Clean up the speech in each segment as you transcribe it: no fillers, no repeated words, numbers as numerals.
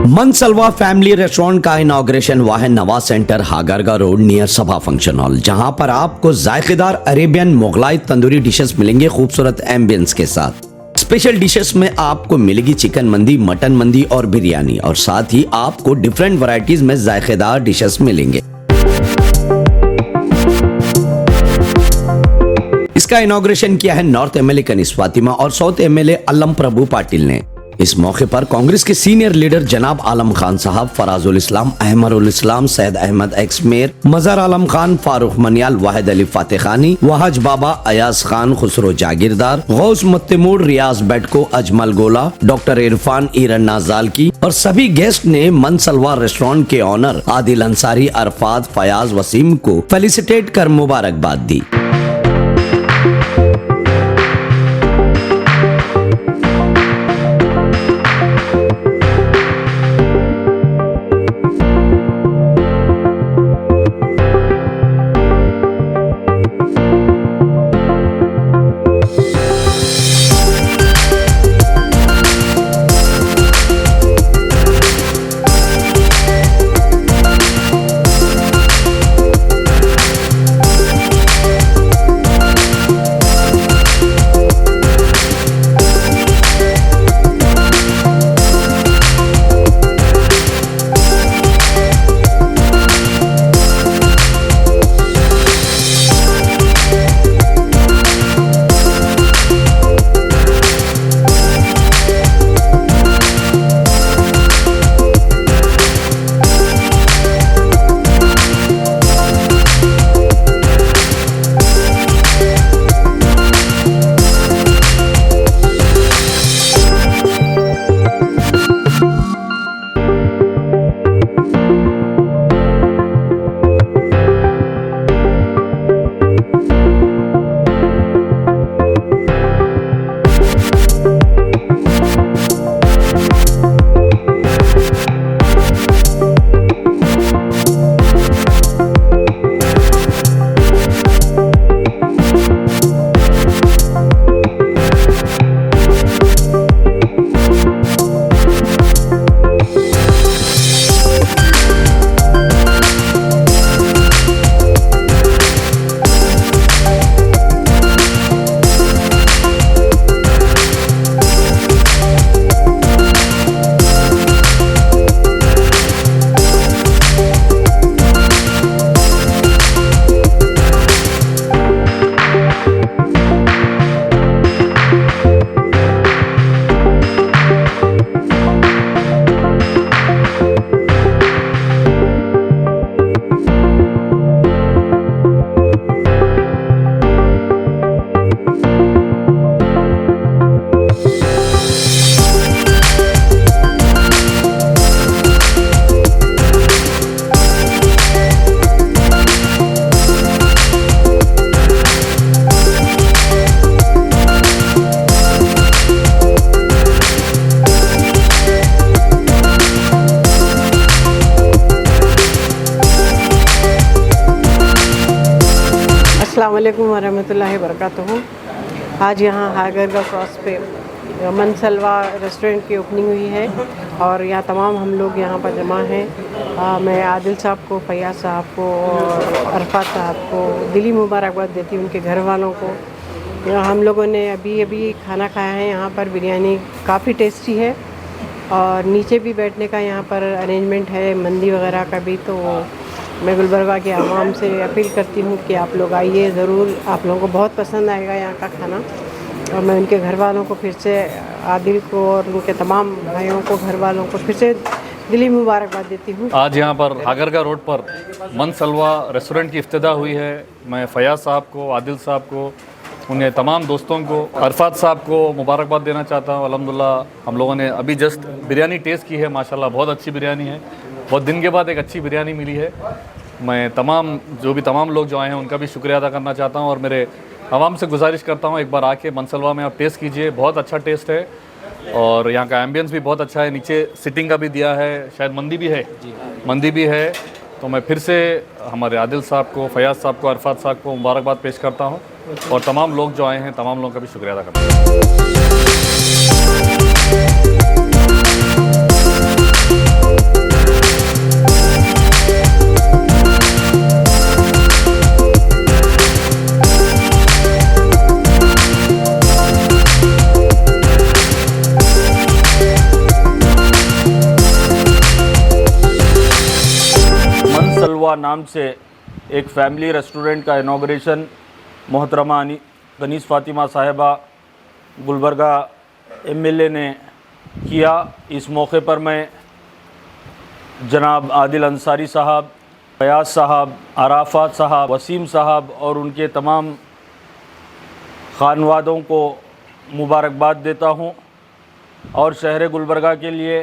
मनसलवा family restaurant का inauguration हुआ है नवा सेंटर हागरगा रोड नियर सभा फंक्शन हॉल, जहां पर आपको जायकेदार अरेबियन मुगलाई तंदूरी डिशेस मिलेंगे खूबसूरत एम्बियंस के साथ। स्पेशल डिशेस में आपको मिलेगी चिकन मंदी, मटन मंदी और बिरयानी, और साथ ही आपको डिफरेंट वैरायटीज में जायकेदार डिशेस मिलेंगे। इसका इनॉग्रेशन किया है नॉर्थ एमएलए कनिस फातिमा और साउथ एमएलए अल्लम प्रभु पाटिल ने। इस मौके पर कांग्रेस के सीनियर लीडर जनाब आलम खान साहब, फराजुल इस्लाम, अहमरुल इस्लाम, सैयद अहमद एक्स मेयर, मजहर आलम खान, फारूक मनियाल, वाहिद अली फातेखानी, वहाज बाबा, अयाज खान, खुसरो जागीरदार, गौस मत्तेमूर, रियाज बेटको, अजमल गोला, डॉक्टर इरफान ईरन नाजाल की और सभी गेस्ट ने मनसलवा रेस्टोरेंट के ऑनर आदिल अंसारी, अरफात, फयाज, वसीम को फेलिसिटेट कर मुबारकबाद दी। अस्सलाम वालेकुम वरहमतुल्लाहि वबरकातुहू। आज यहाँ हागरगा क्रॉस पे मनसलवा रेस्टोरेंट की ओपनिंग हुई है और यहाँ तमाम हम लोग यहाँ पर जमा हैं। मैं आदिल साहब को, फयाज साहब को और अरफात साहब को दिली मुबारकबाद देती हूँ, उनके घर वालों को। हम लोगों ने अभी खाना खाया है यहाँ पर। बिरयानी काफ़ी टेस्टी है और नीचे भी बैठने का यहाँ पर अरेंजमेंट है, मंदी वगैरह का भी। तो मैं गुलबर्गा के आवाम से अपील करती हूँ कि आप लोग आइए ज़रूर, आप लोगों को बहुत पसंद आएगा यहाँ का खाना। और मैं उनके घर वालों को फिर से, आदिल को और उनके तमाम भाइयों को, घर वालों को फिर से दिली मुबारकबाद देती हूँ। आज यहाँ पर हागरगा रोड पर मनसलवा रेस्टोरेंट की इफ्तिदा हुई है। मैं फयाज साहब को, आदिल साहब को, उन्हें तमाम दोस्तों को, अरफात साहब को मुबारकबाद देना चाहता हूँ। अल्हम्दुलिल्लाह हम लोगों ने अभी जस्ट बिरयानी टेस्ट की है, माशाल्लाह बहुत अच्छी बिरयानी है। बहुत दिन के बाद एक अच्छी बिरयानी मिली है। मैं तमाम लोग जो आए हैं उनका भी शुक्रिया अदा करना चाहता हूँ और मेरे आवाम से गुजारिश करता हूँ एक बार आके मनसलवा में आप टेस्ट कीजिए, बहुत अच्छा टेस्ट है और यहाँ का एम्बियंस भी बहुत अच्छा है। नीचे सिटिंग का भी दिया है, शायद मंदी भी है। तो मैं फिर से हमारे आदिल साहब को, फयाज साहब को, अरफात साहब को मुबारकबाद पेश करता हूँ और तमाम लोग जो आए हैं तमाम लोगों का भी शुक्रिया अदा करता हूँ। सलवा नाम से एक फैमिली रेस्टोरेंट का इनॉग्रेशन मोहतरमा गनीस फ़ातिमा साहिबा गुलबर्गा एमएलए ने किया। इस मौके पर मैं जनाब आदिल अंसारी साहब, फयाज साहब, अराफात साहब, वसीम साहब और उनके तमाम खानवादों को मुबारकबाद देता हूँ। और शहर गुलबर्गा के लिए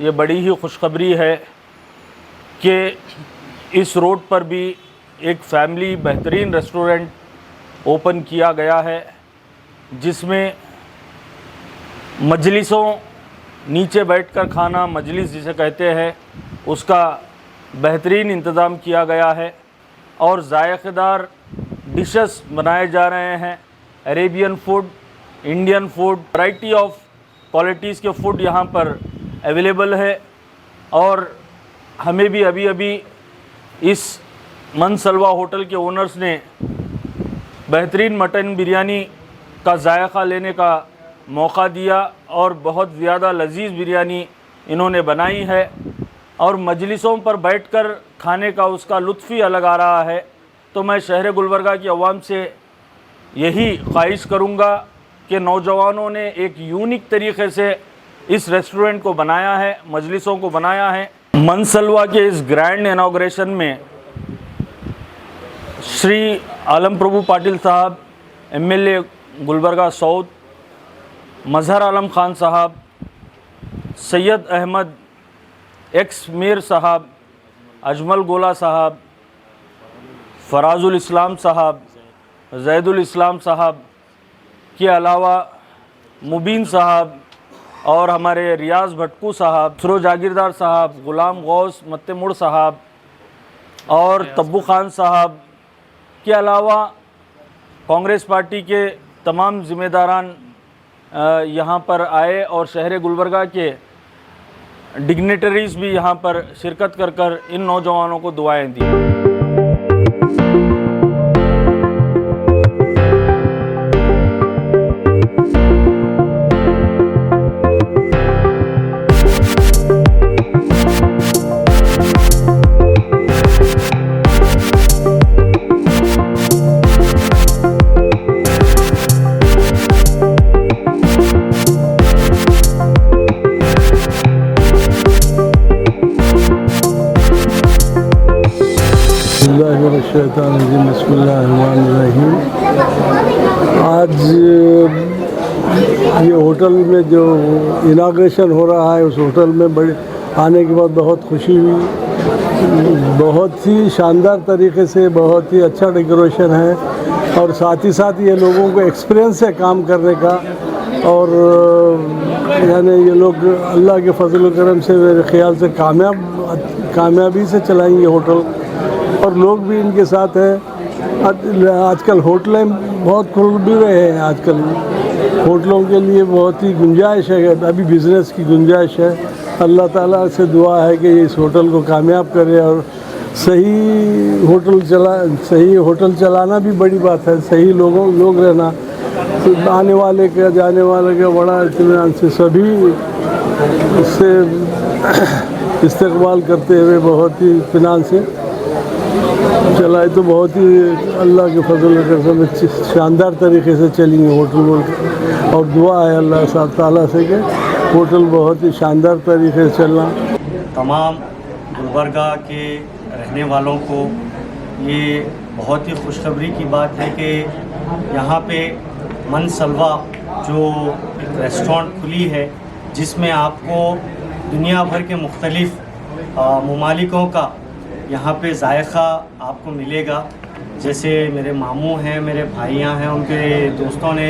ये बड़ी ही खुशखबरी है कि इस रोड पर भी एक फैमिली बेहतरीन रेस्टोरेंट ओपन किया गया है, जिसमें मजलिसों, नीचे बैठकर खाना, मजलिस जिसे कहते हैं, उसका बेहतरीन इंतज़ाम किया गया है और जायकेदार डिशेस बनाए जा रहे हैं। Arabian food, Indian food, variety of qualities के फ़ूड यहाँ पर अवेलेबल है। और हमें भी अभी इस मनसलवा होटल के ओनर्स ने बेहतरीन मटन बिरयानी का जायका लेने का मौका दिया और बहुत ज़्यादा लजीज बिरयानी इन्होंने बनाई है और मजलिसों पर बैठकर खाने का उसका लुत्फ़ ही अलग आ रहा है। तो मैं शहर गुलबर्गा की आवाम से यही ख्वाहिश करूँगा कि नौजवानों ने एक यूनिक तरीक़े से इस रेस्टोरेंट को बनाया है, मजलिसों को बनाया है। मनसलवा के इस ग्रैंड इनॉग्रेशन में श्री आलम प्रभु पाटिल साहब, एमएलए गुलबर्गा साउथ, मजहर आलम खान साहब, सैयद अहमद एक्स मीर साहब, अजमल गोला साहब, फराजुल इस्लाम साहब, जैदुल इस्लाम साहब के अलावा मुबीन साहब और हमारे रियाज भटकू साहब, सरो जागीरदार साहब, गुलाम गौस मत्तेमुड़ साहब और तब्बू खान साहब के अलावा कांग्रेस पार्टी के तमाम ज़िम्मेदारान यहाँ पर आए और शहर गुलबर्गा के डिग्नेटरीज़ भी यहाँ पर शिरकत कर इन नौजवानों को दुआएं दी। बिस्मिल्लाहिर्रहमानिर्रहीम। आज ये होटल में जो इनाग्रेशन हो रहा है, उस होटल में बड़े आने के बाद बहुत खुशी हुई। बहुत ही शानदार तरीके से, बहुत ही अच्छा डेकोरेशन है और साथ ही साथ ये लोगों को एक्सपीरियंस है काम करने का। और यानी ये लोग अल्लाह के फजल करम से मेरे ख्याल से कामयाबी से चलाएंगे होटल और लोग भी इनके साथ हैं। आजकल होटलें बहुत खुल भी रहे हैं, आजकल होटलों के लिए बहुत ही गुंजाइश है, अभी बिज़नेस की गुंजाइश है। अल्लाह ताला से दुआ है कि इस होटल को कामयाब करे और सही होटल चलाना भी बड़ी बात है। सही लोग रहना, आने वाले का जाने वाले का बड़ा इत्मीनान से सभी इससे इस्तकबाल करते हुए बहुत ही इत्मीनान से चलाए तो बहुत ही अल्लाह के फजल करम से शानदार तरीके से चलेंगे होटल। और दुआ है अल्लाह ताला से कि होटल बहुत ही शानदार तरीके से चलना। तमाम गुलबर्गा के रहने वालों को ये बहुत ही खुशखबरी की बात है कि यहाँ पे मनसलवा जो एक रेस्टोरेंट खुली है, जिसमें आपको दुनिया भर के मुख्तलिफ़ ममालिकों का यहाँ पे जायका आपको मिलेगा। जैसे मेरे मामू हैं, मेरे भाइयाँ हैं, उनके दोस्तों ने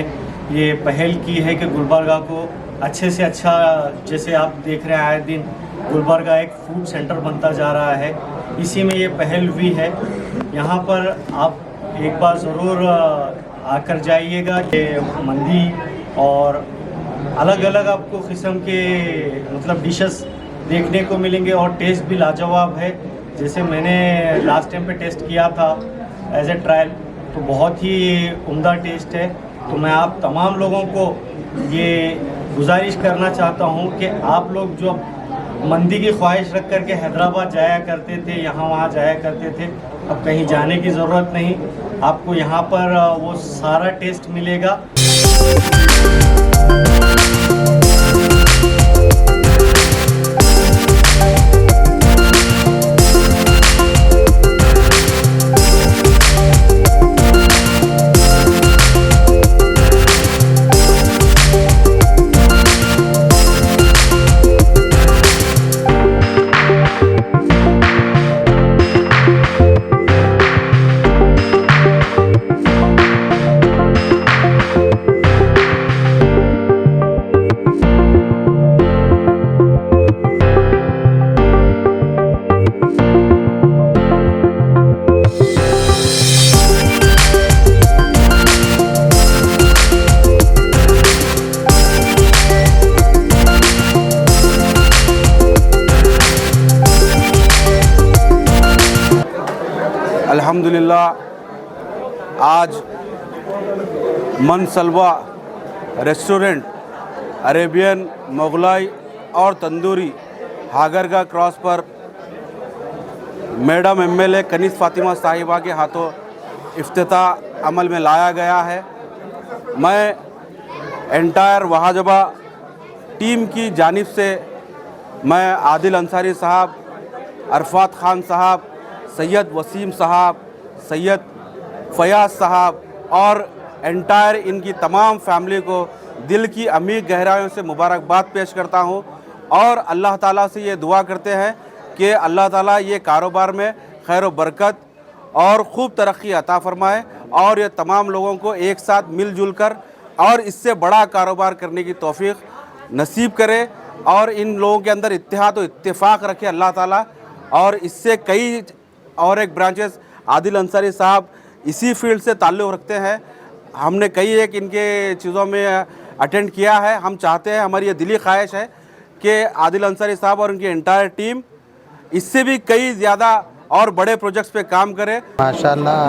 ये पहल की है कि गुलबर्गा को अच्छे से अच्छा, जैसे आप देख रहे हैं आए दिन गुलबर्गा एक फूड सेंटर बनता जा रहा है, इसी में ये पहल हुई है। यहाँ पर आप एक बार ज़रूर आकर जाइएगा कि मंदी और अलग अलग आपको किस्म के मतलब डिशेस देखने को मिलेंगे और टेस्ट भी लाजवाब है। जैसे मैंने लास्ट टाइम पे टेस्ट किया था एज ए ट्रायल, तो बहुत ही उम्दा टेस्ट है। तो मैं आप तमाम लोगों को ये गुजारिश करना चाहता हूँ कि आप लोग जो मंदी की ख्वाहिश रख करके हैदराबाद जाया करते थे, यहाँ वहाँ जाया करते थे। अब कहीं जाने की ज़रूरत नहीं, आपको यहाँ पर वो सारा टेस्ट मिलेगा। अल्हम्दुलिल्लाह आज मनसलवा रेस्टोरेंट अरेबियन, मुगलाई और तंदूरी हागरगा क्रॉस पर मैडम एमएलए कनीज़ फ़ातिमा साहिबा के हाथों इफ्तिताह अमल में लाया गया है। मैं एंटायर वहाजबा टीम की जानिब से मैं आदिल अंसारी साहब, अरफात ख़ान साहब, सैयद वसीम साहब, सैयद फयाज साहब और एंटायर इनकी तमाम फैमिली को दिल की अमीर गहराइयों से मुबारकबाद पेश करता हूं और अल्लाह ताला से ये दुआ करते हैं कि अल्लाह ताला ये कारोबार में खैर व बरकत और खूब तरक्की अता फरमाए और ये तमाम लोगों को एक साथ मिलजुल कर और इससे बड़ा कारोबार करने की तौफीक नसीब करे और इन लोगों के अंदर इत्तेहाद व इत्तेफाक रखे अल्लाह ताला। और इससे कई और एक ब्रांचेस आदिल अंसारी साहब इसी फील्ड से ताल्लुक़ रखते हैं, हमने कई एक इनके चीज़ों में अटेंड किया है। हम चाहते हैं, हमारी ये दिली ख्वाहिश है कि आदिल अंसारी साहब और उनकी एंटायर टीम इससे भी कई ज़्यादा और बड़े प्रोजेक्ट्स पे काम करे। माशाल्लाह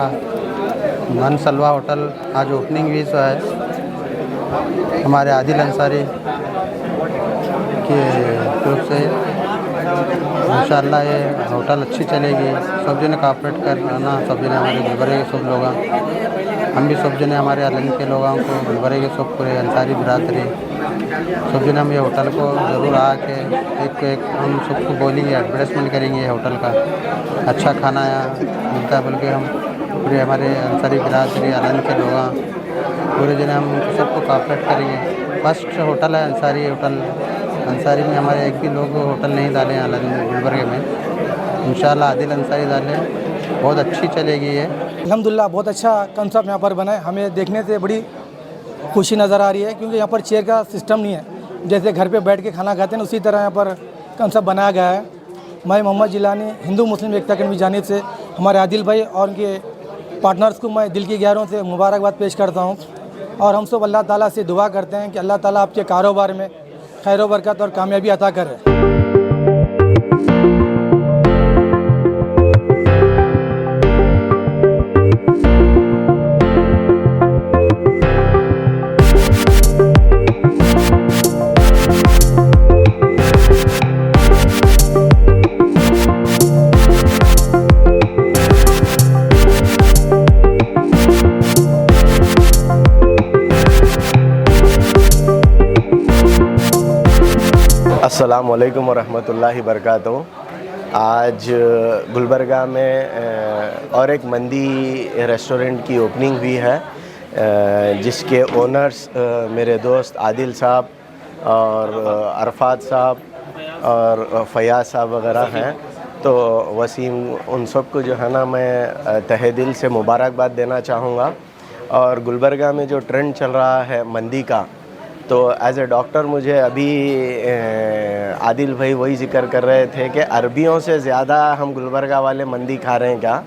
मनसलवा होटल आज ओपनिंग हुई सो है हमारे आदिल अंसारी के तरफ से। इंशाअल्लाह ये होटल अच्छी चलेगी, सब जने कॉपरेट करना, सब जने हमारे गुलबर्गे के सब लोग, हम भी सब जने हमारे अलग के लोगों को गुलबर्गे के सब पूरे अंसारी बिरादरी सब जने हम ये होटल को ज़रूर आके एक हम सबको बोलेंगे, एडवर्टाइजमेंट करेंगे ये होटल का। अच्छा खाना यहाँ मिलता है, बल्कि हम पूरे हमारे अंसारी बिरादरी अलग के लोग पूरे जने हम सबको कॉपरेट करेंगे। फर्स्ट होटल है अंसारी होटल, अंसारी में हमारे एक भी लोग होटल नहीं डाले हैं अलग गुलबर्गे में। इंशाअल्लाह आदिल अंसारी डाले, बहुत अच्छी चलेगी ये। अल्हम्दुलिल्लाह बहुत अच्छा कंसेप्ट यहाँ पर बना है, हमें देखने से बड़ी खुशी नज़र आ रही है क्योंकि यहाँ पर चेयर का सिस्टम नहीं है। जैसे घर पे बैठ के खाना खाते हैं उसी तरह यहाँ पर कंसेप्ट बनाया गया है। मैं मोहम्मद जिलानी हिंदू मुस्लिम एकता अकेडमी की जानिब से हमारे आदिल भाई और उनके पार्टनर्स को मैं दिल की गहराइयों से मुबारकबाद पेश करता हूँ और हम सब अल्लाह ताला से दुआ करते हैं कि अल्लाह ताला आपके कारोबार में खैर व बरकत और कामयाबी अता करे। अस्सलामु अलैकुम वरहमतुल्लाहि वबरकातुहू। आज गुलबर्गा में और एक मंदी रेस्टोरेंट की ओपनिंग हुई है, जिसके ओनर्स मेरे दोस्त आदिल साहब और अरफात साहब और फयाज साहब वगैरह हैं। तो वसीम, उन सब को जो है ना मैं तहे दिल से मुबारकबाद देना चाहूँगा। और गुलबर्गा में जो ट्रेंड चल रहा है मंदी का, तो एज ए डॉक्टर मुझे अभी आदिल भाई वही जिक्र कर रहे थे कि अरबियों से ज़्यादा हम गुलबर्गा वाले मंदी खा रहे हैं क्या।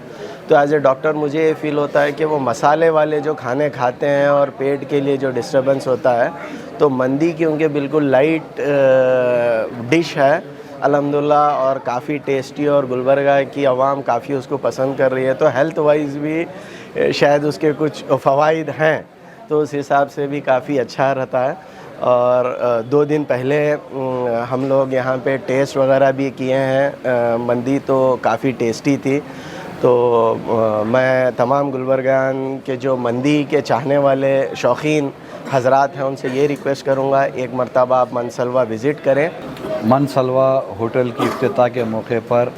तो एज ए डॉक्टर मुझे ये फ़ील होता है कि वो मसाले वाले जो खाने खाते हैं और पेट के लिए जो डिस्टर्बेंस होता है, तो मंदी क्योंकि बिल्कुल लाइट डिश है अल्हम्दुलिल्लाह और काफ़ी टेस्टी, और गुलबर्गा की आवाम काफ़ी उसको पसंद कर रही है, तो हेल्थ वाइज भी शायद उसके कुछ फ़वाइद हैं, तो उस हिसाब से भी काफ़ी अच्छा रहता है। और 2 दिन पहले हम लोग यहाँ पे टेस्ट वगैरह भी किए हैं। मंदी तो काफ़ी टेस्टी थी। तो मैं तमाम गुलबर्गान के जो मंदी के चाहने वाले शौकीन हजरात हैं उनसे ये रिक्वेस्ट करूँगा, एक मरतबा आप मनसलवा विज़िट करें। मनसलवा होटल की इफ्तिताह के मौके पर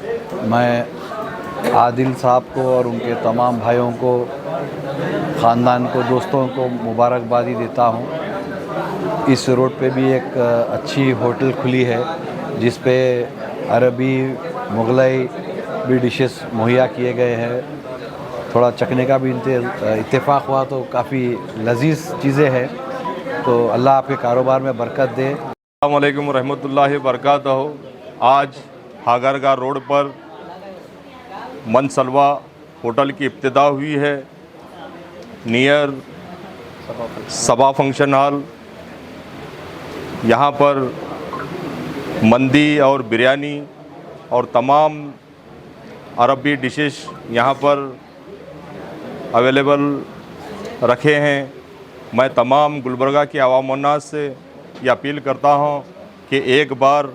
मैं आदिल साहब को और उनके तमाम भाइयों को, ख़ानदान को, दोस्तों को मुबारकबादी देता हूँ। इस रोड पे भी एक अच्छी होटल खुली है जिस पे अरबी मुग़लई भी डिशेस मुहैया किए गए हैं। थोड़ा चखने का भी इत्तेफाक हुआ तो काफ़ी लजीज चीज़ें हैं। तो अल्लाह आपके कारोबार में बरकत दे। अस्सलामु अलैकुम रहमतुल्लाहि वबरकातुहू। आज हागरगा रोड पर मनसलवा होटल की इब्तिदा हुई है, नियर सबा फंक्शन हॉल। यहाँ पर मंदी और बिरयानी और तमाम अरबी डिशेस यहाँ पर अवेलेबल रखे हैं। मैं तमाम गुलबर्गा के अवाम उन्नास से ये अपील करता हूँ कि एक बार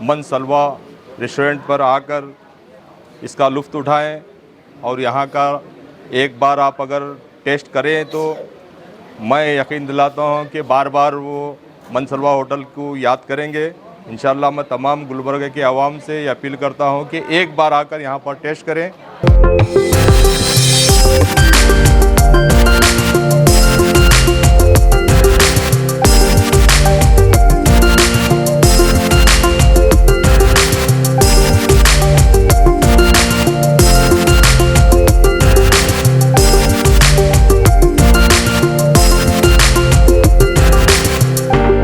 मनसलवा रेस्टोरेंट पर आकर इसका लुत्फ़ उठाएं और यहाँ का एक बार आप अगर टेस्ट करें तो मैं यकीन दिलाता हूँ कि बार बार वो मनसलवा होटल को याद करेंगे। इंशाअल्लाह मैं तमाम गुलबर्गा के अवाम से ये अपील करता हूँ कि एक बार आकर यहाँ पर टेस्ट करें।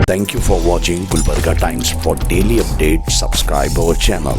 Thank you for watching Gulbarga Times. For daily updates, subscribe our channel.